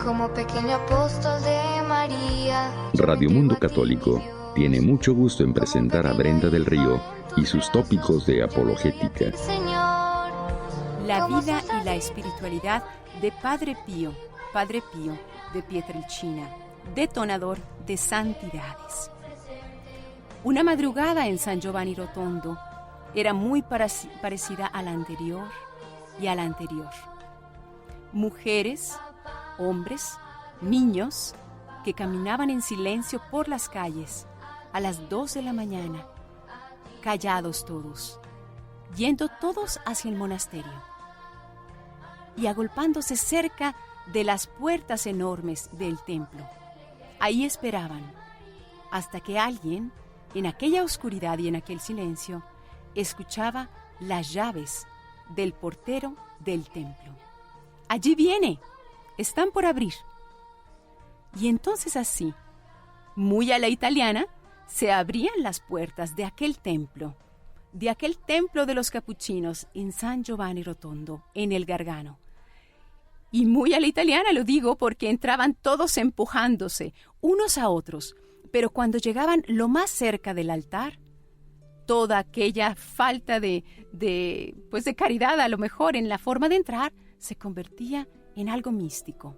como pequeño apóstol de María. Radio Mundo Católico tiene mucho gusto en presentar a Brenda del Río y sus tópicos de apologética. La vida y la espiritualidad de Padre Pío de Pietrelcina, detonador de santidades. Una madrugada en San Giovanni Rotondo era muy parecida a la anterior y a la anterior. Mujeres, hombres, niños que caminaban en silencio por las calles a las 2 de la mañana, callados todos, yendo todos hacia el monasterio y agolpándose cerca de las puertas enormes del templo. Ahí esperaban hasta que alguien, en aquella oscuridad y en aquel silencio, escuchaba las llaves del portero del templo. Allí viene, están por abrir. Y entonces así, muy a la italiana, se abrían las puertas de aquel templo de los capuchinos en San Giovanni Rotondo, en el Gargano. Y muy a la italiana lo digo porque entraban todos empujándose, unos a otros, pero cuando llegaban lo más cerca del altar, toda aquella falta de caridad a lo mejor en la forma de entrar, se convertía en algo místico,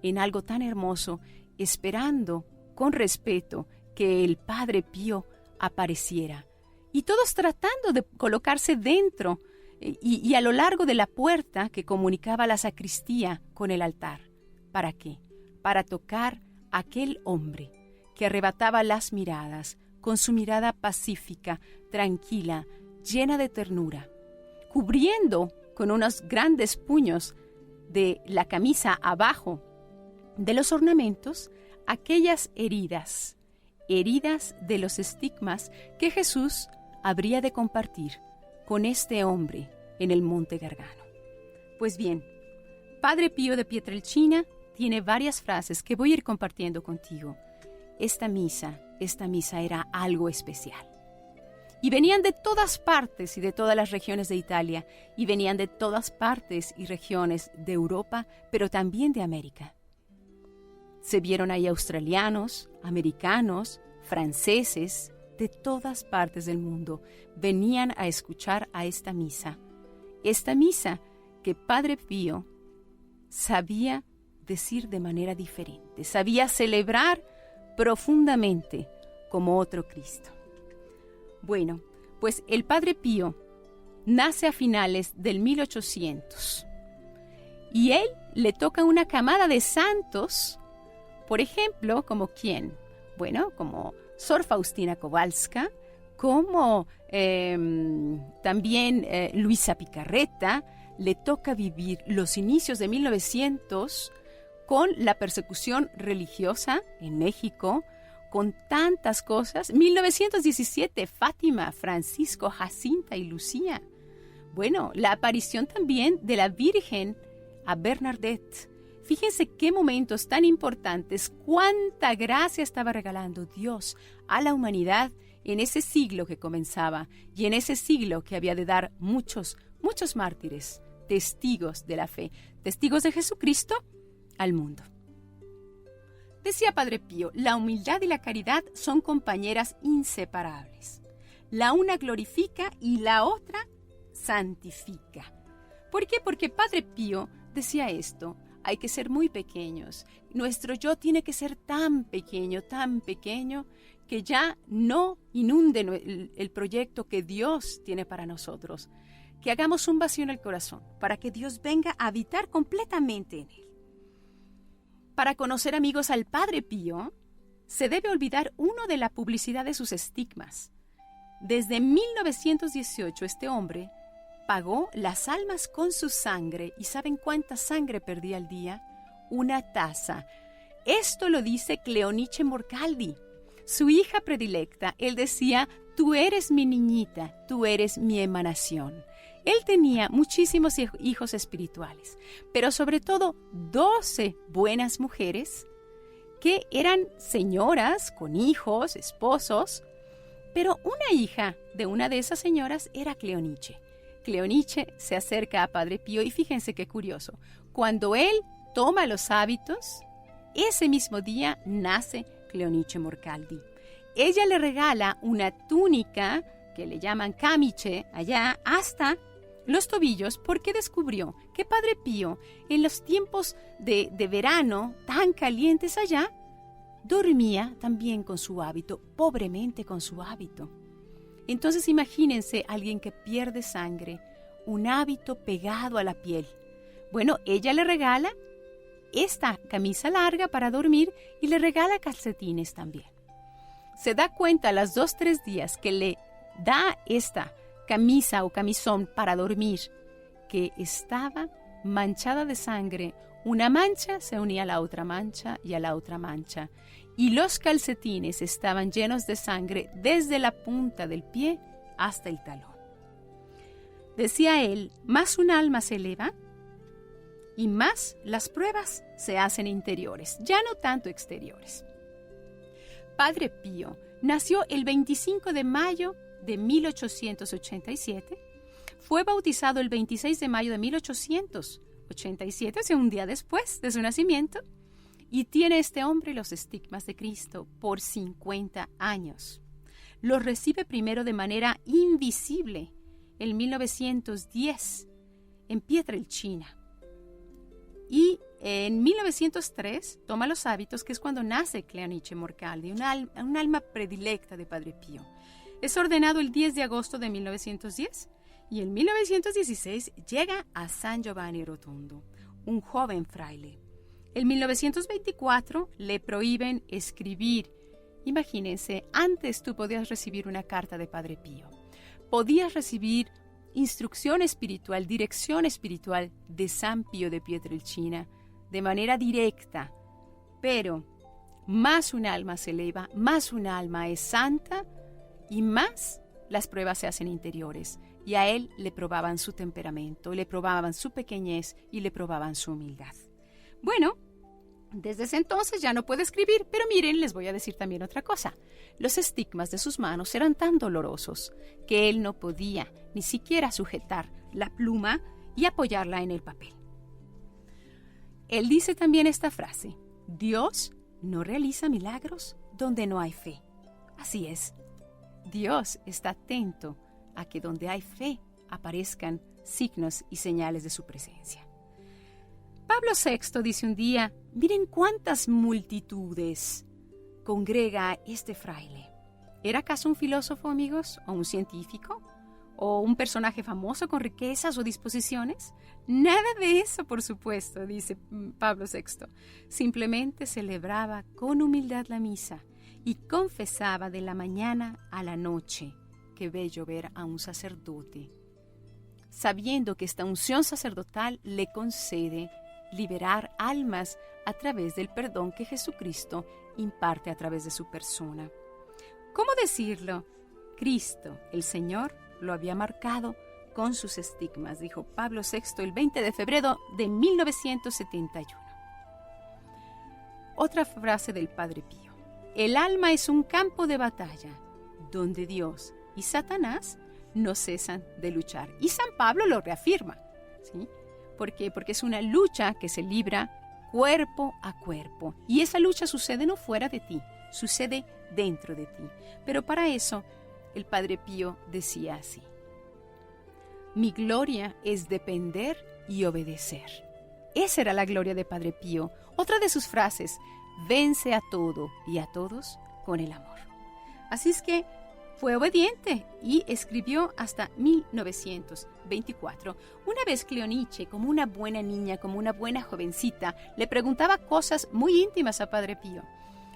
en algo tan hermoso, esperando con respeto que el Padre Pío apareciera. Y todos tratando de colocarse dentro y a lo largo de la puerta que comunicaba la sacristía con el altar. ¿Para qué? Para tocar a aquel hombre que arrebataba las miradas, con su mirada pacífica, tranquila, llena de ternura, cubriendo con unos grandes puños de la camisa abajo de los ornamentos aquellas heridas de los estigmas que Jesús habría de compartir con este hombre en el Monte Gargano. Pues bien, Padre Pío de Pietrelcina tiene varias frases que voy a ir compartiendo contigo. Esta misa era algo especial. Y venían de todas partes y de todas las regiones de Italia, y venían de todas partes y regiones de Europa, pero también de América. Se vieron ahí australianos, americanos, franceses, de todas partes del mundo. Venían a escuchar a esta misa que Padre Pío sabía decir de manera diferente, sabía celebrar profundamente como otro Cristo. Bueno, pues el Padre Pío nace a finales del 1800 y él le toca una camada de santos, por ejemplo, ¿como quién? Bueno, como Sor Faustina Kowalska, como también Luisa Picarreta. Le toca vivir los inicios de 1900 con la persecución religiosa en México, con tantas cosas. 1917, Fátima, Francisco, Jacinta y Lucía. Bueno, la aparición también de la Virgen a Bernadette. Fíjense qué momentos tan importantes, cuánta gracia estaba regalando Dios a la humanidad en ese siglo que comenzaba y en ese siglo que había de dar muchos mártires, testigos de la fe, testigos de Jesucristo al mundo. Decía Padre Pío, la humildad y la caridad son compañeras inseparables. La una glorifica y la otra santifica. ¿Por qué? Porque Padre Pío decía esto: hay que ser muy pequeños. Nuestro yo tiene que ser tan pequeño, que ya no inunde el proyecto que Dios tiene para nosotros. Que hagamos un vacío en el corazón para que Dios venga a habitar completamente en él. Para conocer, amigos, al Padre Pío, se debe olvidar uno de la publicidad de sus estigmas. Desde 1918 este hombre pagó las almas con su sangre. ¿Y saben cuánta sangre perdía al día? Una taza. Esto lo dice Cleonice Morcaldi, su hija predilecta. Él decía: tú eres mi niñita, tú eres mi emanación. Él tenía muchísimos hijos espirituales, pero sobre todo 12 buenas mujeres que eran señoras con hijos, esposos, pero una hija de una de esas señoras era Cleonice. Cleonice se acerca a Padre Pío y fíjense qué curioso. Cuando él toma los hábitos. Ese mismo día nace Cleonice Morcaldi. Ella le regala una túnica que le llaman camice allá hasta los tobillos, porque descubrió que Padre Pío, en los tiempos de verano tan calientes allá, dormía también con su hábito, pobremente con su hábito. Entonces imagínense alguien que pierde sangre, un hábito pegado a la piel. Bueno, ella le regala esta camisa larga para dormir y le regala calcetines también. Se da cuenta a los 2-3 días que le da esta camisa o camisón para dormir, que estaba manchada de sangre. Una mancha se unía a la otra mancha y a la otra mancha. Y los calcetines estaban llenos de sangre desde la punta del pie hasta el talón. Decía él, más un alma se eleva y más las pruebas se hacen interiores, ya no tanto exteriores. Padre Pío nació el 25 de mayo de 1887, fue bautizado el 26 de mayo de 1887, o sea, un día después de su nacimiento, y tiene este hombre los estigmas de Cristo por 50 años. Los recibe primero de manera invisible en 1910 en Pietrelcina. Y en 1903 toma los hábitos, que es cuando nace Cleonice Morcaldi, un alma predilecta de Padre Pío. Es ordenado el 10 de agosto de 1910 y en 1916 llega a San Giovanni Rotondo, un joven fraile. En 1924 le prohíben escribir. Imagínense, antes tú podías recibir una carta de Padre Pío. Podías recibir instrucción espiritual, dirección espiritual de San Pío de Pietrelcina de manera directa, pero más un alma se eleva, más un alma es santa y más las pruebas se hacen interiores. Y a él le probaban su temperamento, le probaban su pequeñez y le probaban su humildad. Bueno, desde ese entonces ya no puede escribir, pero miren, les voy a decir también otra cosa. Los estigmas de sus manos eran tan dolorosos que él no podía ni siquiera sujetar la pluma y apoyarla en el papel. Él dice también esta frase: Dios no realiza milagros donde no hay fe. Así es, Dios está atento a que donde hay fe aparezcan signos y señales de su presencia. Pablo VI dice un día: miren cuántas multitudes congrega este fraile. ¿Era acaso un filósofo, amigos? ¿O un científico? ¿O un personaje famoso con riquezas o disposiciones? Nada de eso, por supuesto, dice Pablo VI. Simplemente celebraba con humildad la misa y confesaba de la mañana a la noche. Qué bello ver a un sacerdote, sabiendo que esta unción sacerdotal le concede liberar almas a través del perdón que Jesucristo imparte a través de su persona. ¿Cómo decirlo? Cristo, el Señor, lo había marcado con sus estigmas, dijo Pablo VI el 20 de febrero de 1971. Otra frase del Padre Pío: el alma es un campo de batalla donde Dios y Satanás no cesan de luchar. Y San Pablo lo reafirma, ¿sí? ¿Por qué? Porque es una lucha que se libra cuerpo a cuerpo. Y esa lucha sucede no fuera de ti, sucede dentro de ti. Pero para eso, el Padre Pío decía así: mi gloria es depender y obedecer. Esa era la gloria de Padre Pío. Otra de sus frases: vence a todo y a todos con el amor. Así es que fue obediente y escribió hasta 1924. Una vez Cleonice, como una buena niña, como una buena jovencita, le preguntaba cosas muy íntimas a Padre Pío.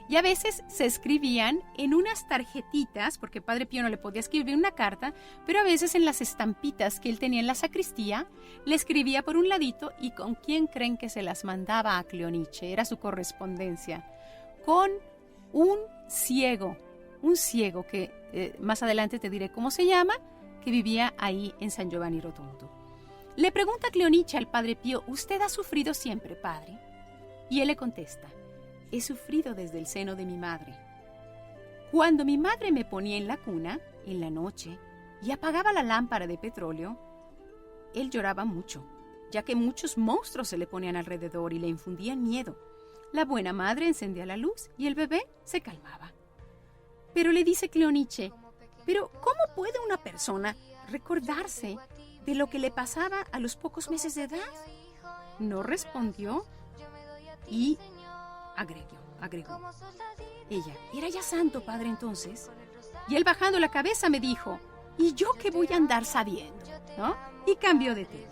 Y a veces se escribían en unas tarjetitas, porque Padre Pío no le podía escribir una carta, pero a veces en las estampitas que él tenía en la sacristía, le escribía por un ladito. ¿Y con quién creen que se las mandaba a Cleonice? Era su correspondencia. Con un ciego que más adelante te diré cómo se llama, que vivía ahí en San Giovanni Rotondo. Le pregunta Cleonice al Padre Pío: ¿usted ha sufrido siempre, padre? Y él le contesta: he sufrido desde el seno de mi madre. Cuando mi madre me ponía en la cuna, en la noche, y apagaba la lámpara de petróleo, él lloraba mucho, ya que muchos monstruos se le ponían alrededor y le infundían miedo. La buena madre encendía la luz y el bebé se calmaba. Pero le dice Cleonice, ¿pero cómo puede una persona recordarse de lo que le pasaba a los pocos meses de edad? No respondió y agregó. Ella, ¿era ya santo, padre, entonces? Y él, bajando la cabeza, me dijo, ¿y yo qué voy a andar sabiendo? ¿No? Y cambió de tema.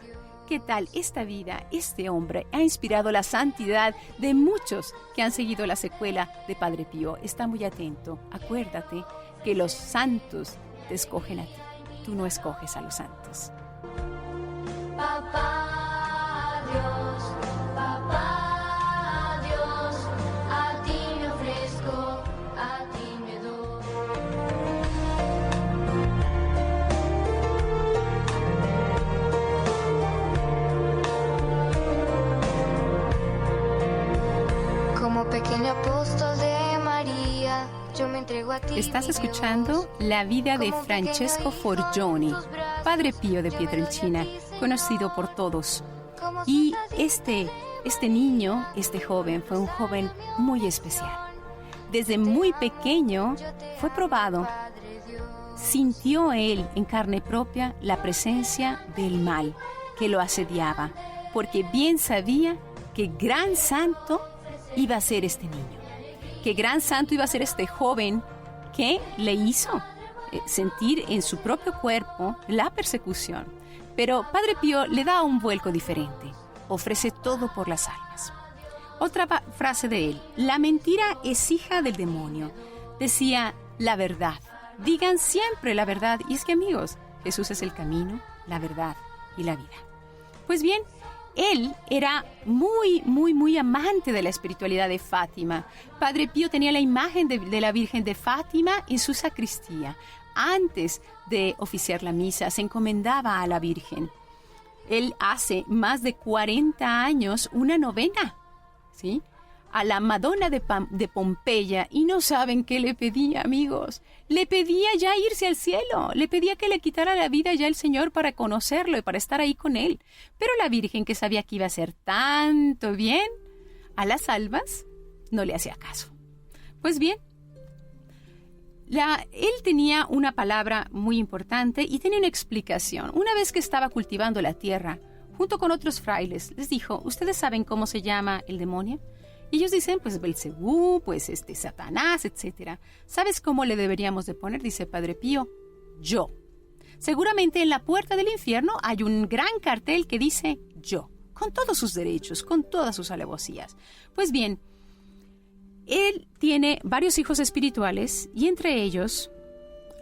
¿Qué tal esta vida? Este hombre ha inspirado la santidad de muchos que han seguido la secuela de Padre Pío. Está muy atento. Acuérdate que los santos te escogen a ti. Tú no escoges a los santos. Papá Dios, a ti me ofrezco, a ti me doy. Como pequeño apóstol de María, yo me entrego a ti. Estás escuchando La vida de Francesco Forgioni, Padre Pío de Pietrelcina, conocido por todos. Y este niño, este joven, fue un joven muy especial. Desde muy pequeño fue probado. Sintió él en carne propia la presencia del mal que lo asediaba, porque bien sabía que gran santo iba a ser este niño, que gran santo iba a ser este joven que le hizo sentir en su propio cuerpo la persecución. Pero Padre Pío le da un vuelco diferente, ofrece todo por las almas. Otra frase de él, la mentira es hija del demonio. Decía, la verdad, digan siempre la verdad. Y es que, amigos, Jesús es el camino, la verdad y la vida. Pues bien, él era muy amante de la espiritualidad de Fátima. Padre Pío tenía la imagen de la Virgen de Fátima en su sacristía. Antes de oficiar la misa, se encomendaba a la Virgen. Él hace más de 40 años una novena, ¿sí?, a la Madonna de Pompeya, y no saben qué le pedía, amigos. Le pedía ya irse al cielo, le pedía que le quitara la vida ya el Señor para conocerlo y para estar ahí con él. Pero la Virgen, que sabía que iba a hacer tanto bien a las almas, no le hacía caso. Pues bien, él tenía una palabra muy importante y tenía una explicación. Una vez que estaba cultivando la tierra, junto con otros frailes, les dijo, ¿ustedes saben cómo se llama el demonio? Y ellos dicen, pues Belcebú, pues Satanás, etc. ¿Sabes cómo le deberíamos de poner? Dice Padre Pío, yo. Seguramente en la puerta del infierno hay un gran cartel que dice yo, con todos sus derechos, con todas sus alevosías. Pues bien, él tiene varios hijos espirituales y entre ellos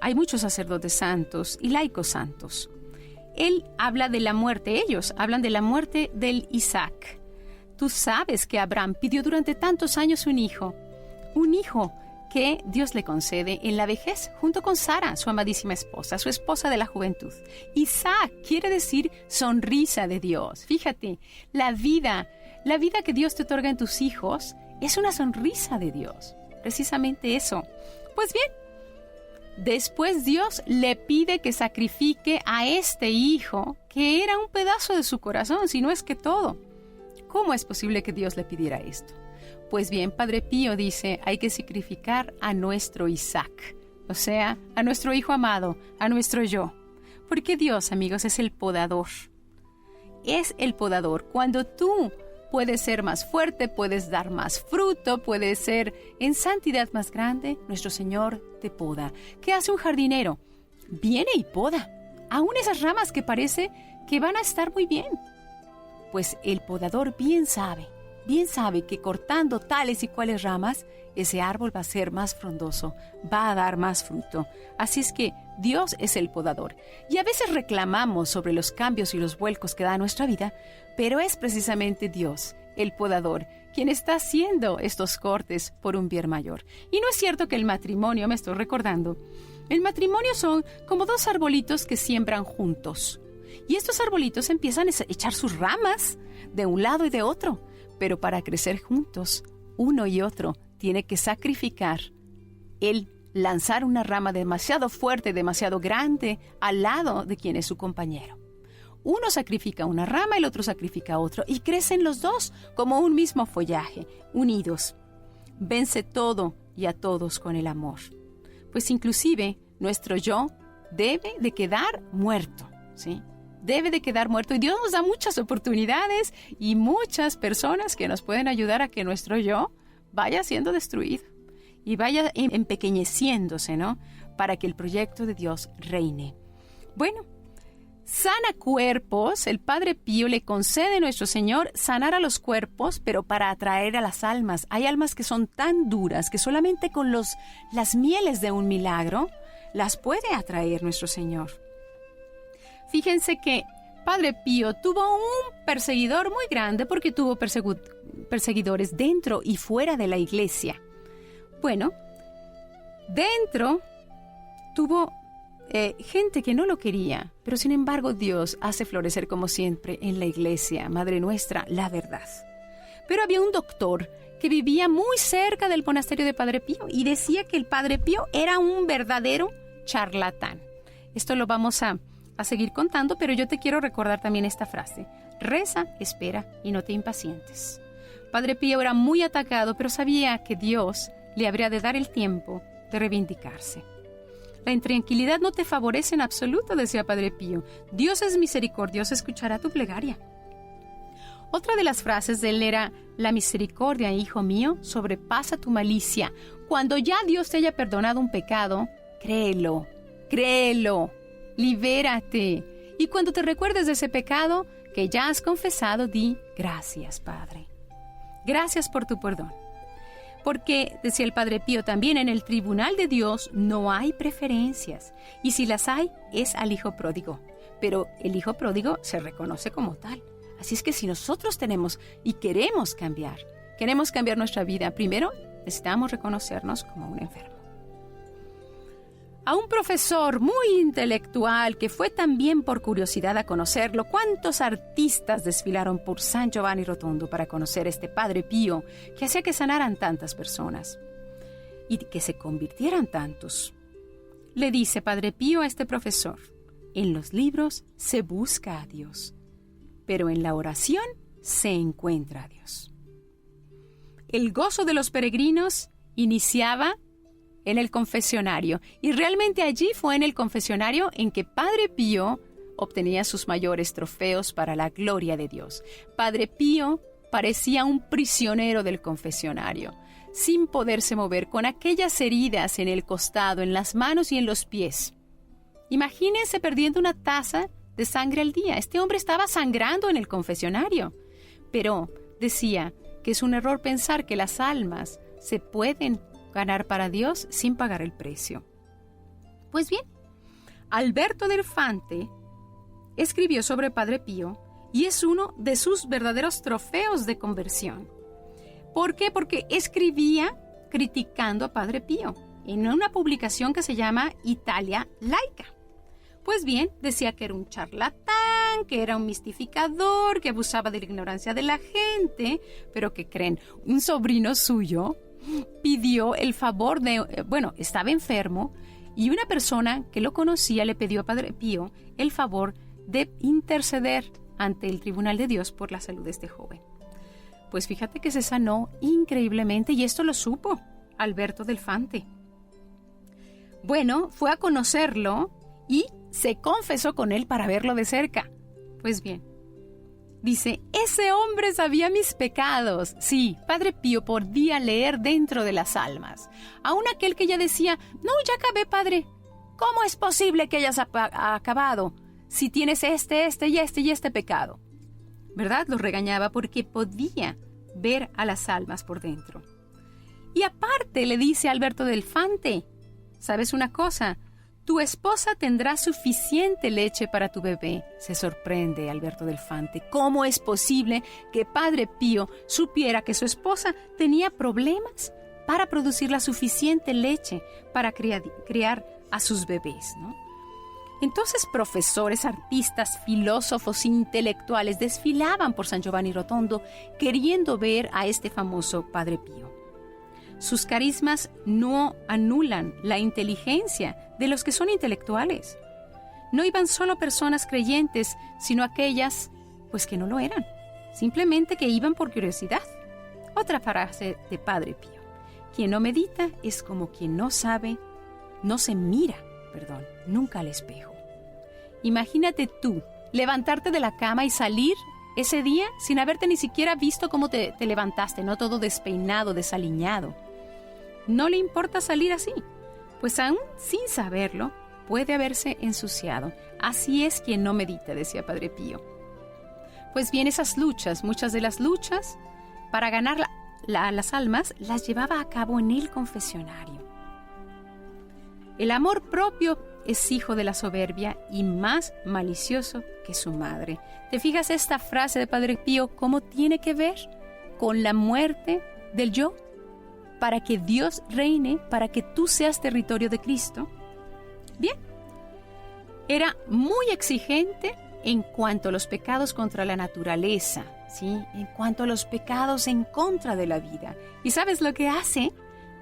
hay muchos sacerdotes santos y laicos santos. Él habla de la muerte, ellos hablan de la muerte del Isaac. Tú sabes que Abraham pidió durante tantos años un hijo que Dios le concede en la vejez, junto con Sara, su amadísima esposa, su esposa de la juventud. Isaac quiere decir sonrisa de Dios. Fíjate, la vida que Dios te otorga en tus hijos es una sonrisa de Dios. Precisamente eso. Pues bien, después Dios le pide que sacrifique a este hijo, que era un pedazo de su corazón, si no es que todo. ¿Cómo es posible que Dios le pidiera esto? Pues bien, Padre Pío dice, hay que sacrificar a nuestro Isaac, o sea, a nuestro hijo amado, a nuestro yo. Porque Dios, amigos, es el podador. Es el podador. Cuando tú puedes ser más fuerte, puedes dar más fruto, puedes ser en santidad más grande, nuestro Señor te poda. ¿Qué hace un jardinero? Viene y poda. Aún esas ramas que parece que van a estar muy bien. Pues el podador bien sabe que cortando tales y cuales ramas, ese árbol va a ser más frondoso, va a dar más fruto. Así es que Dios es el podador. Y a veces reclamamos sobre los cambios y los vuelcos que da nuestra vida, pero es precisamente Dios, el podador, quien está haciendo estos cortes por un bien mayor. Y no es cierto que el matrimonio, me estoy recordando, el matrimonio son como dos arbolitos que siembran juntos. Y estos arbolitos empiezan a echar sus ramas de un lado y de otro. Pero para crecer juntos, uno y otro tiene que sacrificar el lanzar una rama demasiado fuerte, demasiado grande, al lado de quien es su compañero. Uno sacrifica una rama, el otro sacrifica otro, y crecen los dos como un mismo follaje, unidos. Vence todo y a todos con el amor. Pues inclusive nuestro yo debe de quedar muerto, ¿sí? Debe de quedar muerto, y Dios nos da muchas oportunidades y muchas personas que nos pueden ayudar a que nuestro yo vaya siendo destruido y vaya empequeñeciéndose, ¿no? Para que el proyecto de Dios reine. Bueno, sana cuerpos. El Padre Pío le concede a nuestro Señor sanar a los cuerpos, pero para atraer a las almas. Hay almas que son tan duras que solamente con las mieles de un milagro las puede atraer nuestro Señor. Fíjense que Padre Pío tuvo un perseguidor muy grande porque tuvo perseguidores dentro y fuera de la iglesia. Bueno, dentro tuvo gente que no lo quería, pero sin embargo Dios hace florecer como siempre en la iglesia, Madre Nuestra, la verdad. Pero había un doctor que vivía muy cerca del monasterio de Padre Pío y decía que el Padre Pío era un verdadero charlatán. Esto lo vamos a seguir contando, pero yo te quiero recordar también esta frase: reza, espera y no te impacientes. Padre Pío era muy atacado, pero sabía que Dios le habría de dar el tiempo de reivindicarse. La intranquilidad no te favorece en absoluto, decía Padre Pío. Dios es misericordioso, escuchará tu plegaria. Otra de las frases de él era: la misericordia, hijo mío, sobrepasa tu malicia. Cuando ya Dios te haya perdonado un pecado, créelo, libérate. Y cuando te recuerdes de ese pecado que ya has confesado, di: gracias, Padre. Gracias por tu perdón. Porque, decía el Padre Pío también, en el tribunal de Dios no hay preferencias. Y si las hay, es al hijo pródigo. Pero el hijo pródigo se reconoce como tal. Así es que si nosotros tenemos y queremos cambiar nuestra vida, primero necesitamos reconocernos como un enfermo. A un profesor muy intelectual que fue también por curiosidad a conocerlo. ¿Cuántos artistas desfilaron por San Giovanni Rotondo para conocer a este Padre Pío que hacía que sanaran tantas personas y que se convirtieran tantos? Le dice Padre Pío a este profesor: en los libros se busca a Dios, pero en la oración se encuentra a Dios. El gozo de los peregrinos iniciaba en el confesionario, y realmente allí fue en el confesionario en que Padre Pío obtenía sus mayores trofeos para la gloria de Dios. Padre Pío parecía un prisionero del confesionario, sin poderse mover, con aquellas heridas en el costado, en las manos y en los pies. Imagínense perdiendo una taza de sangre al día. Este hombre estaba sangrando en el confesionario, pero decía que es un error pensar que las almas se pueden ganar para Dios sin pagar el precio. Pues bien, Alberto del Fante escribió sobre Padre Pío y es uno de sus verdaderos trofeos de conversión. ¿Por qué? Porque escribía criticando a Padre Pío en una publicación que se llama Italia Laica. Pues bien, decía que era un charlatán, que era un mistificador, que abusaba de la ignorancia de la gente, pero ¿qué creen? Un sobrino suyo pidió el favor estaba enfermo, y una persona que lo conocía le pidió a Padre Pío el favor de interceder ante el tribunal de Dios por la salud de este joven. Pues fíjate que se sanó increíblemente, y esto lo supo Alberto del Fante. Bueno, fue a conocerlo y se confesó con él para verlo de cerca. Pues bien, dice: ese hombre sabía mis pecados. Sí, Padre Pío podía leer dentro de las almas. Aún aquel que ya decía: no, ya acabé, Padre. ¿Cómo es posible que hayas acabado si tienes este pecado? ¿Verdad? Lo regañaba porque podía ver a las almas por dentro. Y aparte le dice a Alberto del Fante: ¿sabes una cosa? Tu esposa tendrá suficiente leche para tu bebé. Se sorprende Alberto del Fante. ¿Cómo es posible que Padre Pío supiera que su esposa tenía problemas para producir la suficiente leche para criar a sus bebés, ¿no? Entonces profesores, artistas, filósofos, intelectuales desfilaban por San Giovanni Rotondo queriendo ver a este famoso Padre Pío. Sus carismas no anulan la inteligencia de los que son intelectuales. no iban solo personas creyentes, sino aquellas, pues que no lo eran, simplemente que iban por curiosidad. Otra frase de Padre Pío: quien no medita es como quien no se mira nunca al espejo. Imagínate tú, levantarte de la cama y salir ese día sin haberte ni siquiera visto cómo te levantaste, no todo despeinado, desaliñado. No le importa salir así, pues aún sin saberlo, puede haberse ensuciado. Así es quien no medita, decía Padre Pío. Pues bien, esas luchas, muchas de las luchas, para ganar las almas, las llevaba a cabo en el confesionario. El amor propio es hijo de la soberbia y más malicioso que su madre. ¿Te fijas esta frase de Padre Pío cómo tiene que ver con la muerte del yo? Para que Dios reine, para que tú seas territorio de Cristo. Bien, era muy exigente en cuanto a los pecados contra la naturaleza, ¿sí? En cuanto a los pecados en contra de la vida. ¿Y sabes lo que hace?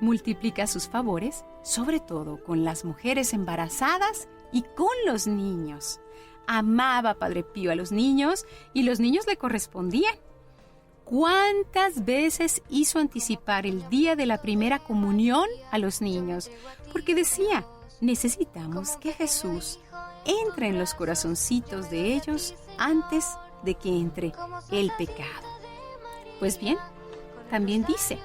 Multiplica sus favores, sobre todo con las mujeres embarazadas y con los niños. Amaba Padre Pío a los niños y los niños le correspondían. ¿Cuántas veces hizo anticipar el día de la primera comunión a los niños? Porque decía, necesitamos que Jesús entre en los corazoncitos de ellos antes de que entre el pecado. Pues bien, también dice,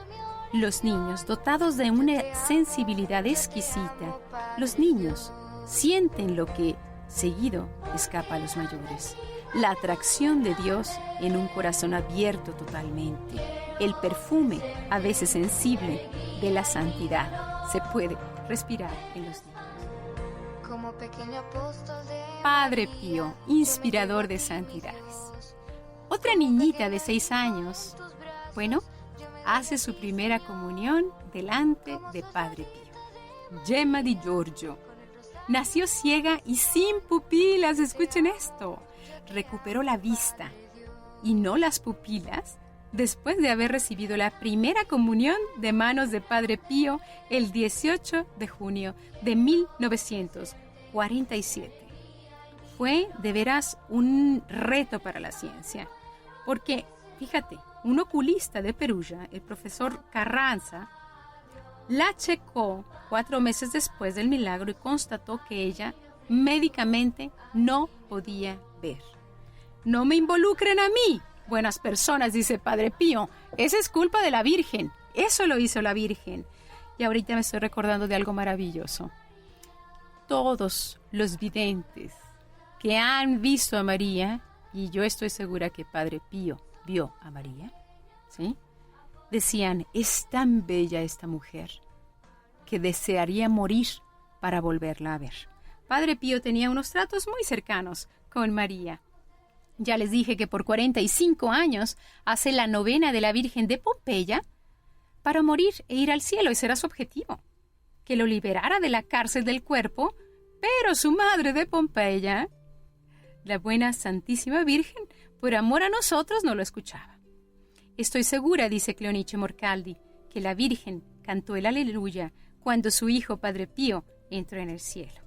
los niños dotados de una sensibilidad exquisita, los niños sienten lo que seguido escapa a los mayores. La atracción de Dios en un corazón abierto totalmente. El perfume, a veces sensible, de la santidad se puede respirar en los niños. Como pequeño apóstol de Padre Pío, inspirador de santidades. Otra niñita de 6 años, hace su primera comunión delante de Padre Pío. Gemma Di Giorgio. Nació ciega y sin pupilas, escuchen esto. Recuperó la vista y no las pupilas después de haber recibido la primera comunión de manos de Padre Pío el 18 de junio de 1947. Fue de veras un reto para la ciencia, porque, fíjate, un oculista de Perugia, el profesor Carranza, la checó 4 meses después del milagro y constató que ella médicamente no podía ver. No me involucren a mí, buenas personas, dice Padre Pío. Esa es culpa de la Virgen. Eso lo hizo la Virgen. Y ahorita me estoy recordando de algo maravilloso. Todos los videntes que han visto a María, y yo estoy segura que Padre Pío vio a María, ¿sí? Decían, es tan bella esta mujer que desearía morir para volverla a ver. Padre Pío tenía unos tratos muy cercanos con María. Ya les dije que por 45 años hace la novena de la Virgen de Pompeya para morir e ir al cielo. Ese era su objetivo, que lo liberara de la cárcel del cuerpo, pero su madre de Pompeya, la buena Santísima Virgen, por amor a nosotros no lo escuchaba. Estoy segura, dice Cleonice Morcaldi, que la Virgen cantó el Aleluya cuando su hijo Padre Pío entró en el cielo.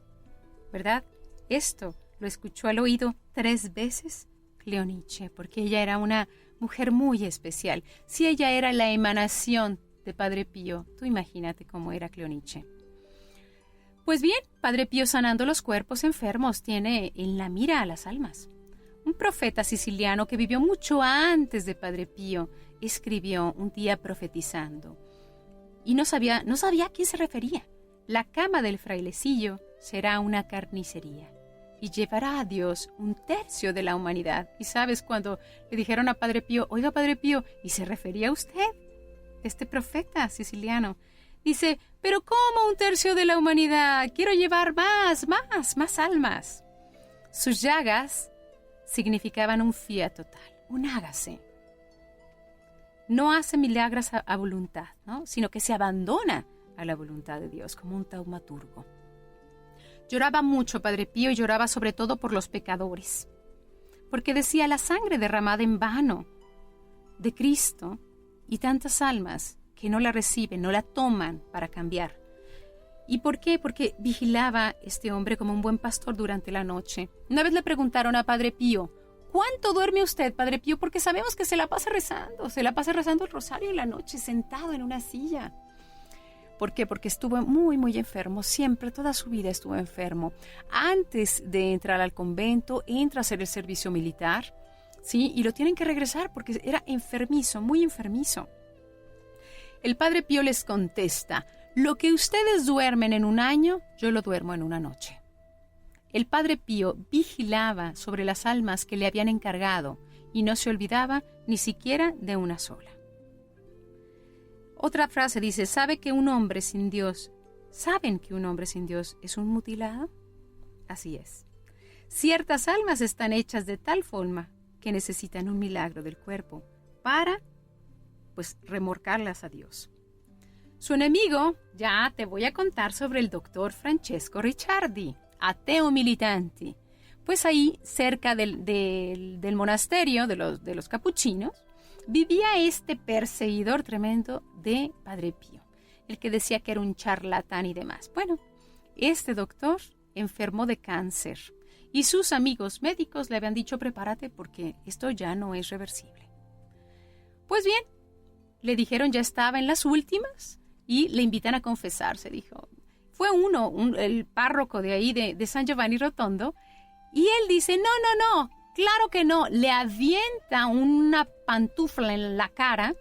¿Verdad? Esto lo escuchó al oído 3 veces Cleonice, porque ella era una mujer muy especial. Si ella era la emanación de Padre Pío, tú imagínate cómo era Cleonice. Pues bien, Padre Pío, sanando los cuerpos enfermos, tiene en la mira a las almas. Un profeta siciliano que vivió mucho antes de Padre Pío escribió un día profetizando y no sabía a quién se refería. La cama del frailecillo será una carnicería y llevará a Dios 1/3 de la humanidad. Y sabes, cuando le dijeron a Padre Pío, oiga Padre Pío, ¿y se refería a usted? Este profeta siciliano dice, pero ¿cómo 1/3 de la humanidad? Quiero llevar más almas. Sus llagas significaban un fiat total, un hágase. No hace milagros a voluntad, ¿no? Sino que se abandona a la voluntad de Dios como un taumaturgo. Lloraba mucho Padre Pío y lloraba sobre todo por los pecadores, porque decía, la sangre derramada en vano de Cristo y tantas almas que no la reciben, no la toman para cambiar. ¿Y por qué? Porque vigilaba este hombre como un buen pastor durante la noche. Una vez le preguntaron a Padre Pío, ¿cuánto duerme usted, Padre Pío? Porque sabemos que se la pasa rezando el rosario en la noche, sentado en una silla. ¿Por qué? Porque estuvo muy, muy enfermo, siempre, toda su vida estuvo enfermo. Antes de entrar al convento, entra a hacer el servicio militar, ¿sí? Y lo tienen que regresar porque era enfermizo, muy enfermizo. El Padre Pío les contesta, lo que ustedes duermen en un año, yo lo duermo en una noche. El Padre Pío vigilaba sobre las almas que le habían encargado y no se olvidaba ni siquiera de una sola. Otra frase dice, ¿saben que un hombre sin Dios es un mutilado? Así es. Ciertas almas están hechas de tal forma que necesitan un milagro del cuerpo para, remorcarlas a Dios. Su enemigo, ya te voy a contar sobre el doctor Francesco Ricciardi, ateo militante. Pues ahí, cerca del monasterio de los capuchinos, vivía este perseguidor tremendo de Padre Pío, el que decía que era un charlatán y demás. Bueno, este doctor enfermó de cáncer y sus amigos médicos le habían dicho prepárate porque esto ya no es reversible. Pues bien, le dijeron ya estaba en las últimas y le invitan a confesarse, dijo. Fue el párroco de ahí de San Giovanni Rotondo y él dice, no, claro que no, le avienta una pantufla en la cara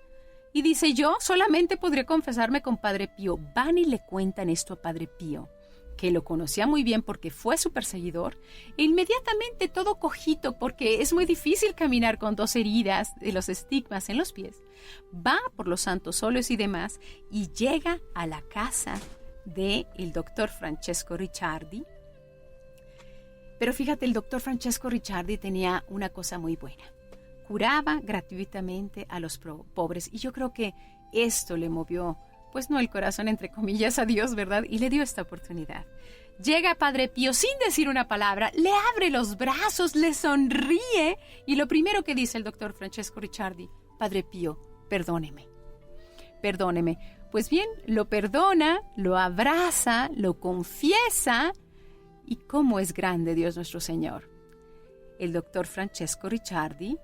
y dice, yo solamente podría confesarme con Padre Pío. Van y le cuentan esto a Padre Pío, que lo conocía muy bien porque fue su perseguidor, e inmediatamente todo cojito, porque es muy difícil caminar con 2 heridas de los estigmas en los pies, va por los santos óleos y demás y llega a la casa del doctor Francesco Ricciardi. Pero fíjate, el doctor Francesco Ricciardi tenía una cosa muy buena. Curaba gratuitamente a los pobres. Y yo creo que esto le movió, no el corazón, entre comillas, a Dios, ¿verdad? Y le dio esta oportunidad. Llega Padre Pío sin decir una palabra, le abre los brazos, le sonríe. Y lo primero que dice el doctor Francesco Ricciardi, Padre Pío, perdóneme. Pues bien, lo perdona, lo abraza, lo confiesa. ¿Y cómo es grande Dios nuestro Señor? El doctor Francesco Ricciardi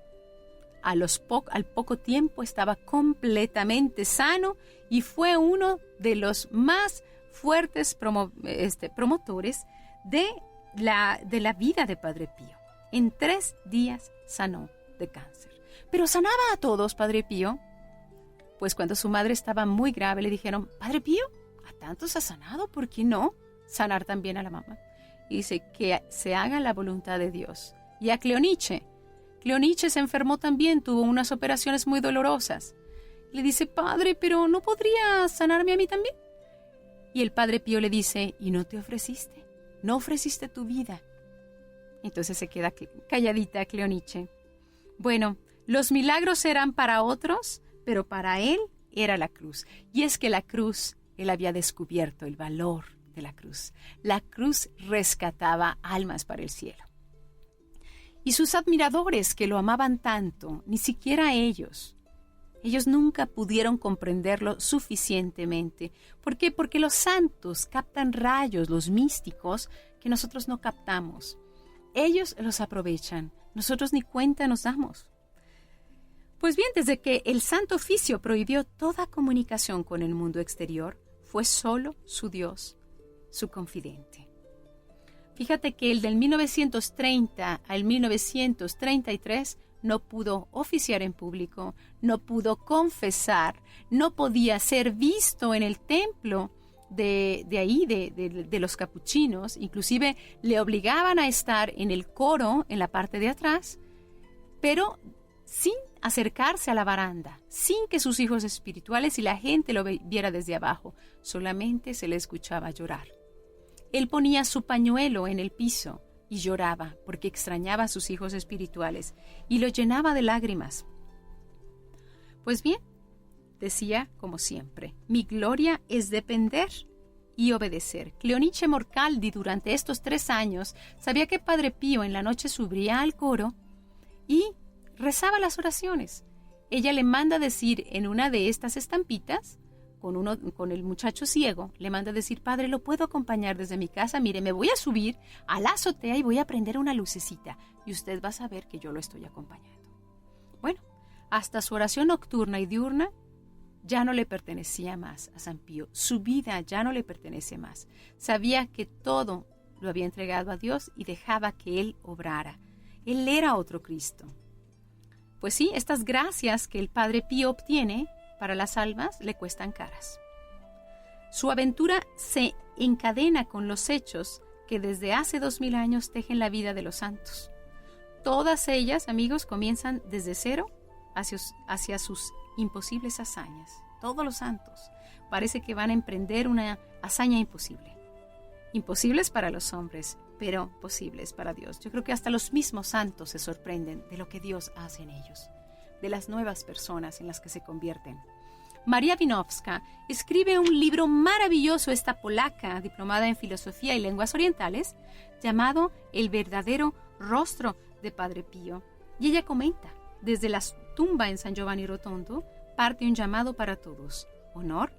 al poco tiempo estaba completamente sano y fue uno de los más fuertes promotores de la vida de Padre Pío. En 3 días sanó de cáncer. Pero sanaba a todos, Padre Pío. Pues cuando su madre estaba muy grave le dijeron, Padre Pío, a tantos ha sanado, ¿por qué no sanar también a la mamá? Y dice que se haga la voluntad de Dios. Y a Cleonice se enfermó también, tuvo unas operaciones muy dolorosas. Le dice, Padre, pero ¿no podría sanarme a mí también? Y el Padre Pío le dice, ¿y no te ofreciste? ¿No ofreciste tu vida? Entonces se queda calladita Cleonice. Bueno, los milagros eran para otros, pero para él era la cruz. Y es que la cruz, él había descubierto el valor de la cruz. La cruz rescataba almas para el cielo. Y sus admiradores que lo amaban tanto, ni siquiera ellos nunca pudieron comprenderlo suficientemente. ¿Por qué? Porque los santos captan rayos, los místicos, que nosotros no captamos. Ellos los aprovechan, nosotros ni cuenta nos damos. Pues bien, desde que el Santo Oficio prohibió toda comunicación con el mundo exterior, fue solo su Dios, su confidente. Fíjate que el del 1930 al 1933 no pudo oficiar en público, no pudo confesar, no podía ser visto en el templo de los capuchinos. Inclusive le obligaban a estar en el coro, en la parte de atrás, pero sin acercarse a la baranda, sin que sus hijos espirituales y la gente lo viera desde abajo. Solamente se le escuchaba llorar. Él ponía su pañuelo en el piso y lloraba porque extrañaba a sus hijos espirituales y lo llenaba de lágrimas. Pues bien, decía como siempre, mi gloria es depender y obedecer. Cleonice Morcaldi durante estos 3 años sabía que Padre Pío en la noche subía al coro y rezaba las oraciones. Ella le manda decir en una de estas estampitas con el muchacho ciego, le manda a decir, padre, ¿lo puedo acompañar desde mi casa? Mire, me voy a subir a la azotea y voy a prender una lucecita y usted va a saber que yo lo estoy acompañando. Bueno, hasta su oración nocturna y diurna ya no le pertenecía más a San Pío. Su vida ya no le pertenece más. Sabía que todo lo había entregado a Dios y dejaba que Él obrara. Él era otro Cristo. Pues sí, estas gracias que el Padre Pío obtiene para las almas le cuestan caras. Su aventura se encadena con los hechos que desde hace 2000 años tejen la vida de los santos. Todas ellas, amigos, comienzan desde cero hacia sus imposibles hazañas. Todos los santos parece que van a emprender una hazaña imposible. Imposibles para los hombres, pero posibles para Dios. Yo creo que hasta los mismos santos se sorprenden de lo que Dios hace en ellos, de las nuevas personas en las que se convierten. María Winowska escribe un libro maravilloso, esta polaca, diplomada en Filosofía y Lenguas Orientales, llamado El verdadero rostro de Padre Pío. Y ella comenta, desde la tumba en San Giovanni Rotondo, parte un llamado para todos: honor,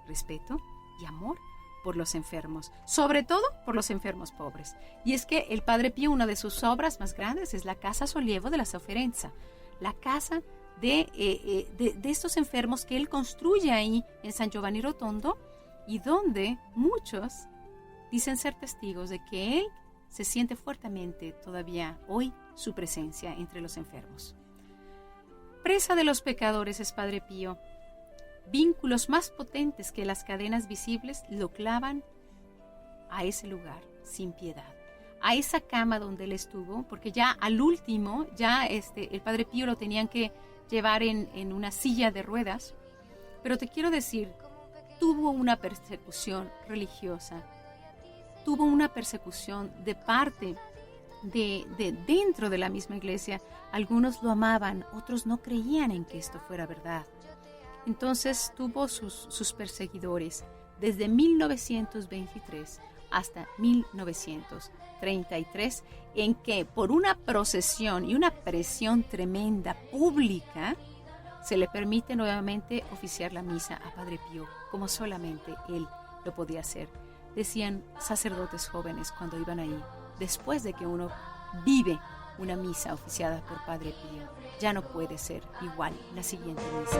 respeto y amor por los enfermos, sobre todo por los enfermos pobres. Y es que el Padre Pío, una de sus obras más grandes es la Casa Sollievo de la Sofferenza, la casa de estos enfermos que él construye ahí en San Giovanni Rotondo, y donde muchos dicen ser testigos de que él se siente fuertemente todavía hoy su presencia entre los enfermos. Presa de los pecadores es Padre Pío. Vínculos más potentes que las cadenas visibles lo clavan a ese lugar sin piedad, a esa cama donde él estuvo, porque ya al último, el Padre Pío lo tenían que llevar en una silla de ruedas. Pero te quiero decir, tuvo una persecución religiosa, tuvo una persecución de parte de dentro de la misma iglesia. Algunos lo amaban, otros no creían en que esto fuera verdad. Entonces tuvo sus perseguidores desde 1923 hasta 1933, en que por una procesión y una presión tremenda pública se le permite nuevamente oficiar la misa a Padre Pío, como solamente él lo podía hacer. Decían sacerdotes jóvenes cuando iban ahí, después de que uno vive una misa oficiada por Padre Pío, ya no puede ser igual la siguiente misa.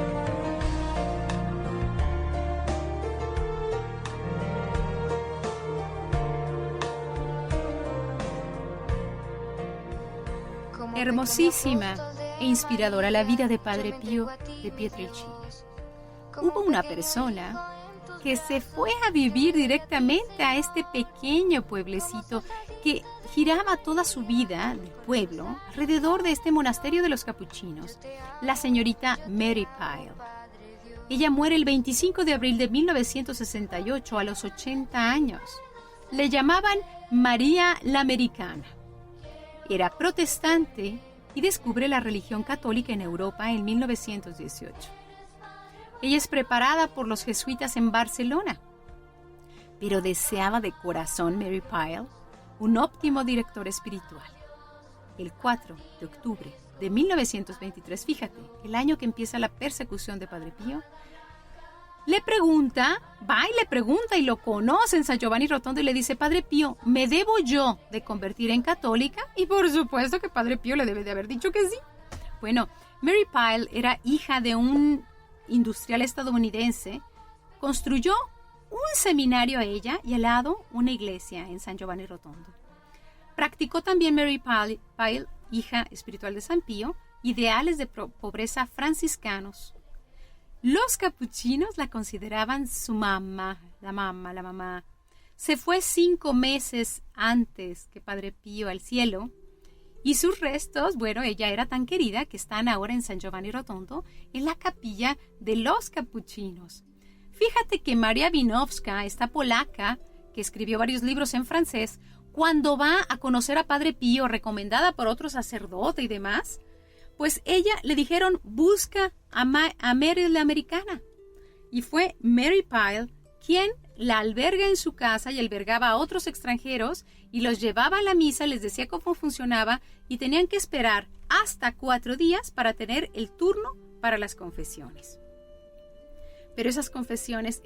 Hermosísima e inspiradora la vida de Padre Pío de Pietrelcina. Hubo una persona que se fue a vivir directamente a este pequeño pueblecito, que giraba toda su vida del pueblo alrededor de este monasterio de los capuchinos, la señorita Mary Pyle. Ella muere el 25 de abril de 1968 a los 80 años. Le llamaban María la Americana. Era protestante y descubre la religión católica en Europa en 1918. Ella es preparada por los jesuitas en Barcelona, pero deseaba de corazón Mary Pyle un óptimo director espiritual. El 4 de octubre de 1923, fíjate, el año que empieza la persecución de Padre Pío, le pregunta y lo conoce en San Giovanni Rotondo y le dice: Padre Pío, ¿me debo yo de convertir en católica? Y por supuesto que Padre Pío le debe de haber dicho que sí. Bueno, Mary Pyle era hija de un industrial estadounidense. Construyó un seminario a ella y al lado una iglesia en San Giovanni Rotondo. Practicó también Mary Pyle, hija espiritual de San Pío, ideales de pobreza franciscanos. Los capuchinos la consideraban su mamá, la mamá. Se fue 5 meses antes que Padre Pío al cielo, y sus restos, bueno, ella era tan querida que están ahora en San Giovanni Rotondo, en la capilla de los capuchinos. Fíjate que María Winowska, esta polaca, que escribió varios libros en francés, cuando va a conocer a Padre Pío, recomendada por otro sacerdote y demás, pues ella le dijeron: busca a Mary la Americana. Y fue Mary Pyle quien la alberga en su casa y albergaba a otros extranjeros y los llevaba a la misa, les decía cómo funcionaba y tenían que esperar hasta 4 días para tener el turno para las confesiones. Pero esas confesiones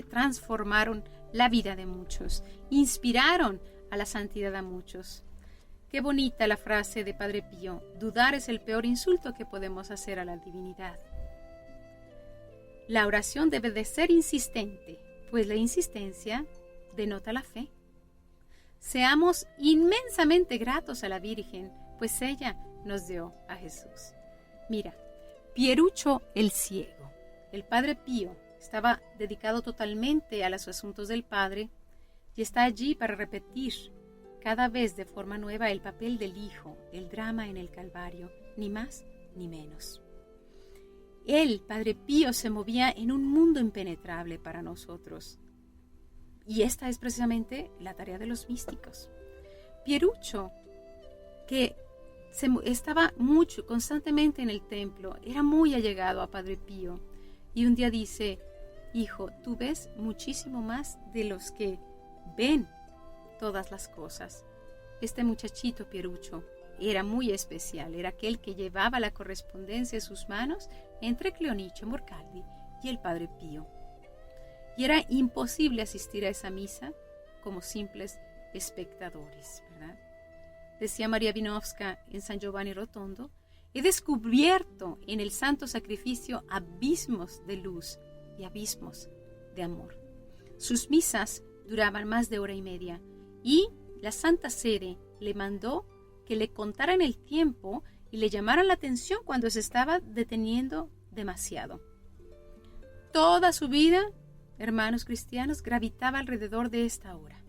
transformaron la vida de muchos, inspiraron a la santidad a muchos. Qué bonita la frase de Padre Pío: dudar es el peor insulto que podemos hacer a la divinidad. La oración debe de ser insistente, pues la insistencia denota la fe. Seamos inmensamente gratos a la Virgen, pues ella nos dio a Jesús. Mira, Pierucho el ciego. El Padre Pío estaba dedicado totalmente a los asuntos del Padre y está allí para repetir cada vez de forma nueva el papel del Hijo, el drama en el Calvario, ni más ni menos. Él, Padre Pío, se movía en un mundo impenetrable para nosotros. Y esta es precisamente la tarea de los místicos. Pierucho, que estaba constantemente en el templo, era muy allegado a Padre Pío. Y un día dice: hijo, tú ves muchísimo más de los que ven todas las cosas. Este muchachito Pierucho era muy especial, era aquel que llevaba la correspondencia en sus manos entre Cleonice Morcaldi y el Padre Pío. Y era imposible asistir a esa misa como simples espectadores, ¿verdad? Decía María Wieniawska en San Giovanni Rotondo: he descubierto en el santo sacrificio abismos de luz y abismos de amor. Sus misas duraban más de hora y media y la Santa Sede le mandó que le contaran el tiempo y le llamaran la atención cuando se estaba deteniendo demasiado. Toda su vida, hermanos cristianos, gravitaba alrededor de esta hora.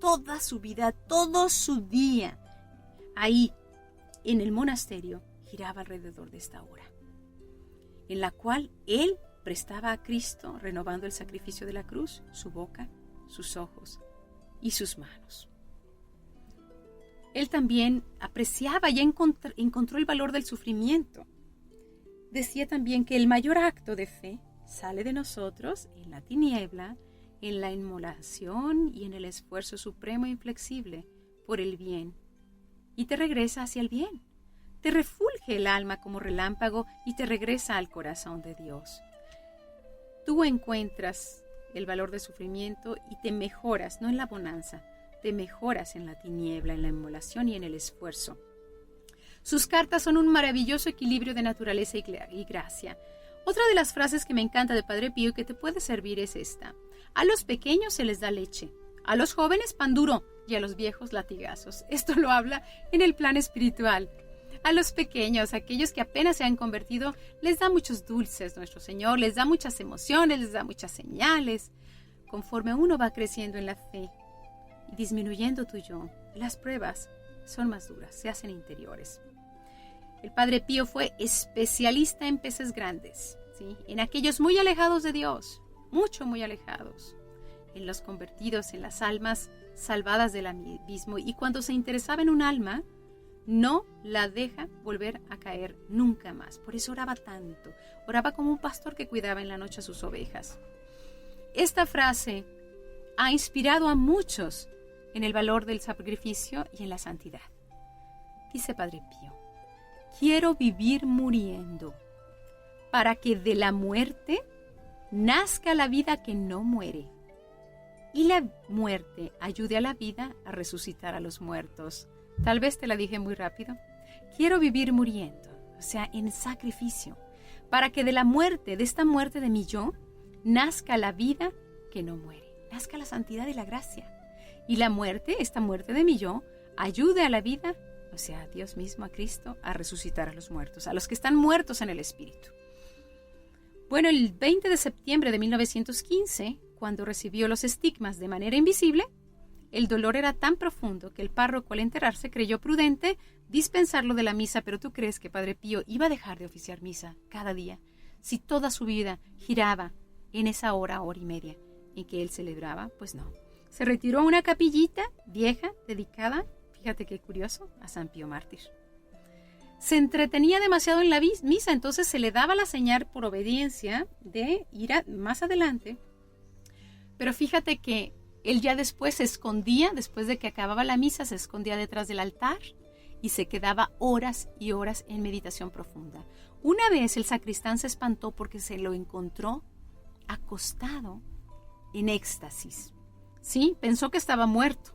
Toda su vida, todo su día, ahí, en el monasterio, giraba alrededor de esta hora, en la cual él prestaba a Cristo, renovando el sacrificio de la cruz, su boca, sus ojos y sus manos. Él también apreciaba y encontró el valor del sufrimiento. Decía también que el mayor acto de fe sale de nosotros en la tiniebla, en la inmolación y en el esfuerzo supremo e inflexible por el bien, y te regresa hacia el bien. Te refulge el alma como relámpago y te regresa al corazón de Dios. Tú encuentras el valor del sufrimiento y te mejoras, no en la bonanza, te mejoras en la tiniebla, en la inmolación y en el esfuerzo. Sus cartas son un maravilloso equilibrio de naturaleza y gracia. Otra de las frases que me encanta de Padre Pío y que te puede servir es esta: a los pequeños se les da leche, a los jóvenes pan duro y a los viejos latigazos. Esto lo habla en el plan espiritual. A los pequeños, aquellos que apenas se han convertido, les da muchos dulces nuestro Señor, les da muchas emociones, les da muchas señales. Conforme uno va creciendo en la fe y disminuyendo tu yo, las pruebas son más duras, se hacen interiores. El Padre Pío fue especialista en peces grandes, ¿sí? En aquellos muy alejados de Dios, muy alejados, en los convertidos, en las almas salvadas del abismo. Y cuando se interesaba en un alma, no la deja volver a caer nunca más. Por eso oraba tanto, oraba como un pastor que cuidaba en la noche a sus ovejas. Esta frase ha inspirado a muchos en el valor del sacrificio y en la santidad. Dice Padre Pío: quiero vivir muriendo para que de la muerte nazca la vida que no muere y la muerte ayude a la vida a resucitar a los muertos. Tal vez te la dije muy rápido. Quiero vivir muriendo, o sea, en sacrificio, para que de la muerte, de esta muerte de mi yo, nazca la vida que no muere, nazca la santidad y la gracia. Y la muerte, esta muerte de mi yo, ayude a la vida, o sea, a Dios mismo, a Cristo, a resucitar a los muertos, a los que están muertos en el espíritu. Bueno, el 20 de septiembre de 1915, cuando recibió los estigmas de manera invisible, el dolor era tan profundo que el párroco, al enterarse, creyó prudente dispensarlo de la misa. Pero ¿tú crees que Padre Pío iba a dejar de oficiar misa cada día si toda su vida giraba en esa hora y media en que él celebraba? Pues no. Se retiró a una capillita vieja dedicada, fíjate qué curioso, a San Pío Mártir. Se entretenía demasiado en la misa, entonces se le daba la señal por obediencia de ir más adelante. Pero fíjate que él ya después se escondía, después de que acababa la misa, se escondía detrás del altar y se quedaba horas y horas en meditación profunda. Una vez el sacristán se espantó porque se lo encontró acostado en éxtasis. Sí, pensó que estaba muerto.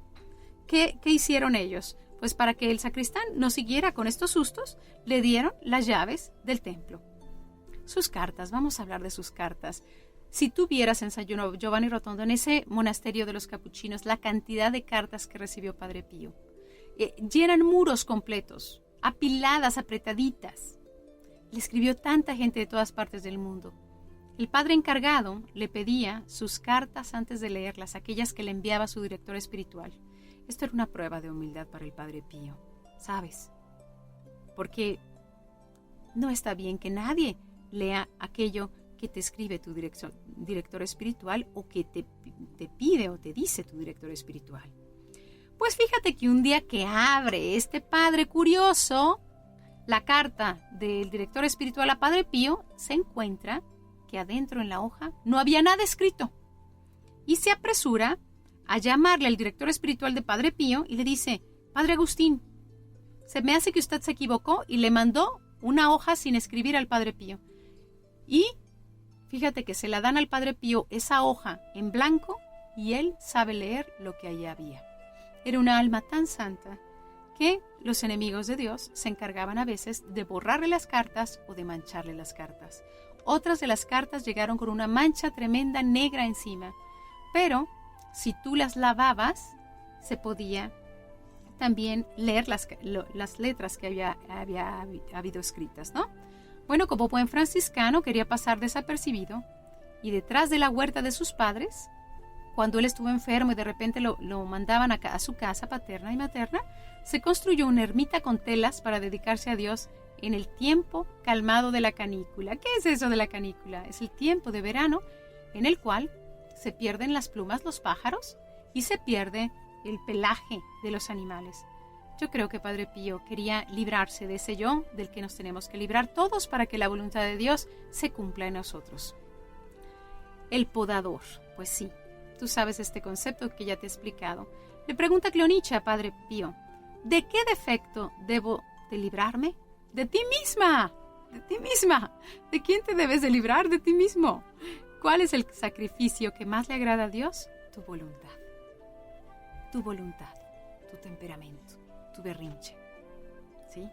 ¿Qué hicieron ellos? Pues para que el sacristán no siguiera con estos sustos, le dieron las llaves del templo. Sus cartas, vamos a hablar de sus cartas. Si tú vieras en San Giovanni Rotondo, en ese monasterio de los capuchinos, la cantidad de cartas que recibió Padre Pío, llenan muros completos, apiladas, apretaditas. Le escribió tanta gente de todas partes del mundo. El padre encargado le pedía sus cartas antes de leerlas, aquellas que le enviaba su director espiritual. Esto era una prueba de humildad para el Padre Pío, ¿sabes? Porque no está bien que nadie lea aquello que te escribe tu director espiritual o que te pide o te dice tu director espiritual. Pues fíjate que un día que abre este padre curioso la carta del director espiritual a Padre Pío, se encuentra que adentro en la hoja no había nada escrito. Y se apresura a llamarle al director espiritual de Padre Pío y le dice: Padre Agustín, se me hace que usted se equivocó, y le mandó una hoja sin escribir al Padre Pío. Y fíjate que se la dan al Padre Pío esa hoja en blanco y él sabe leer lo que allí había. Era una alma tan santa que los enemigos de Dios se encargaban a veces de borrarle las cartas o de mancharle las cartas. Otras de las cartas llegaron con una mancha tremenda negra encima, pero si tú las lavabas, se podía también leer las letras que había habido escritas, ¿no? Bueno, como buen franciscano quería pasar desapercibido, y detrás de la huerta de sus padres, cuando él estuvo enfermo y de repente lo mandaban a su casa paterna y materna, se construyó una ermita con telas para dedicarse a Dios en el tiempo calmado de la canícula. ¿Qué es eso de la canícula? Es el tiempo de verano en el cual se pierden las plumas, los pájaros, y se pierde el pelaje de los animales. Yo creo que Padre Pío quería librarse de ese yo del que nos tenemos que librar todos para que la voluntad de Dios se cumpla en nosotros. El podador, pues sí, tú sabes este concepto que ya te he explicado. Le pregunta Cleonice a Padre Pío: ¿de qué defecto debo de librarme? De ti misma, de ti misma. ¿De quién te debes de librar? De ti mismo. ¿Cuál es el sacrificio que más le agrada a Dios? Tu voluntad. Tu voluntad, tu temperamento, tu berrinche. ¿Sí?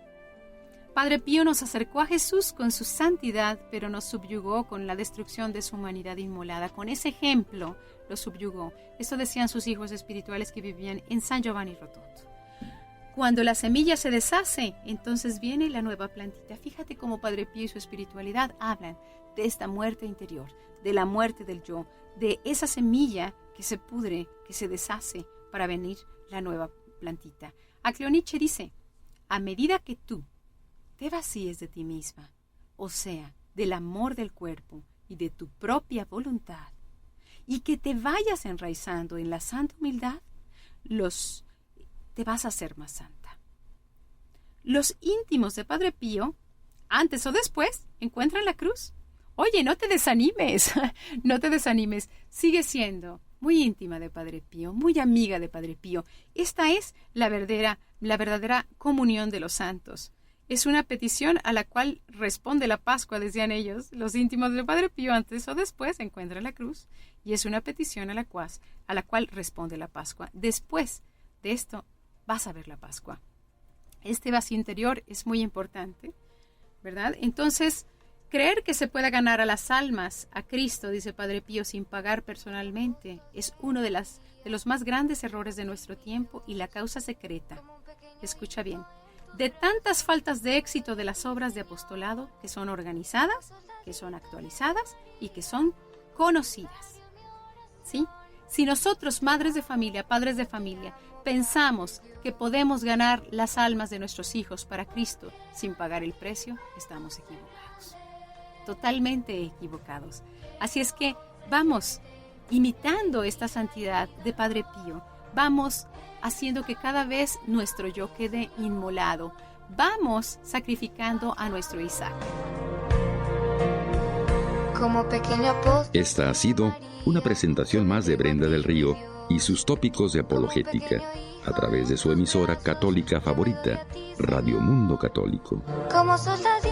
Padre Pío nos acercó a Jesús con su santidad, pero nos subyugó con la destrucción de su humanidad inmolada. Con ese ejemplo lo subyugó. Esto decían sus hijos espirituales que vivían en San Giovanni Rotondo. Cuando la semilla se deshace, entonces viene la nueva plantita. Fíjate cómo Padre Pío y su espiritualidad hablan de esta muerte interior, de la muerte del yo, de esa semilla que se pudre, que se deshace para venir la nueva plantita. A Cleonice dice: a medida que tú te vacíes de ti misma, o sea, del amor del cuerpo y de tu propia voluntad, y que te vayas enraizando en la santa humildad, te vas a hacer más santa. Los íntimos de Padre Pío, antes o después, encuentran la cruz. Oye, no te desanimes, no te desanimes. Sigue siendo muy íntima de Padre Pío, muy amiga de Padre Pío. Esta es la verdadera comunión de los santos. Es una petición a la cual responde la Pascua, decían ellos. Los íntimos de Padre Pío, antes o después, encuentran la cruz. Y es una petición a la cual responde la Pascua. Después de esto, vas a ver la Pascua. Este vacío interior es muy importante, ¿verdad? Entonces, creer que se pueda ganar a las almas a Cristo, dice Padre Pío, sin pagar personalmente, es uno de los más grandes errores de nuestro tiempo y la causa secreta. Escucha bien. De tantas faltas de éxito de las obras de apostolado que son organizadas, que son actualizadas y que son conocidas. ¿Sí? Si nosotros, madres de familia, padres de familia, pensamos que podemos ganar las almas de nuestros hijos para Cristo sin pagar el precio, estamos equivocados. Totalmente equivocados. Así es que vamos imitando esta santidad de Padre Pío. Vamos haciendo que cada vez nuestro yo quede inmolado. Vamos sacrificando a nuestro Isaac. Como pequeño apóstol. Esta ha sido una presentación más de Brenda del Río y sus tópicos de apologética a través de su emisora católica favorita, Radio Mundo Católico. Como sos así.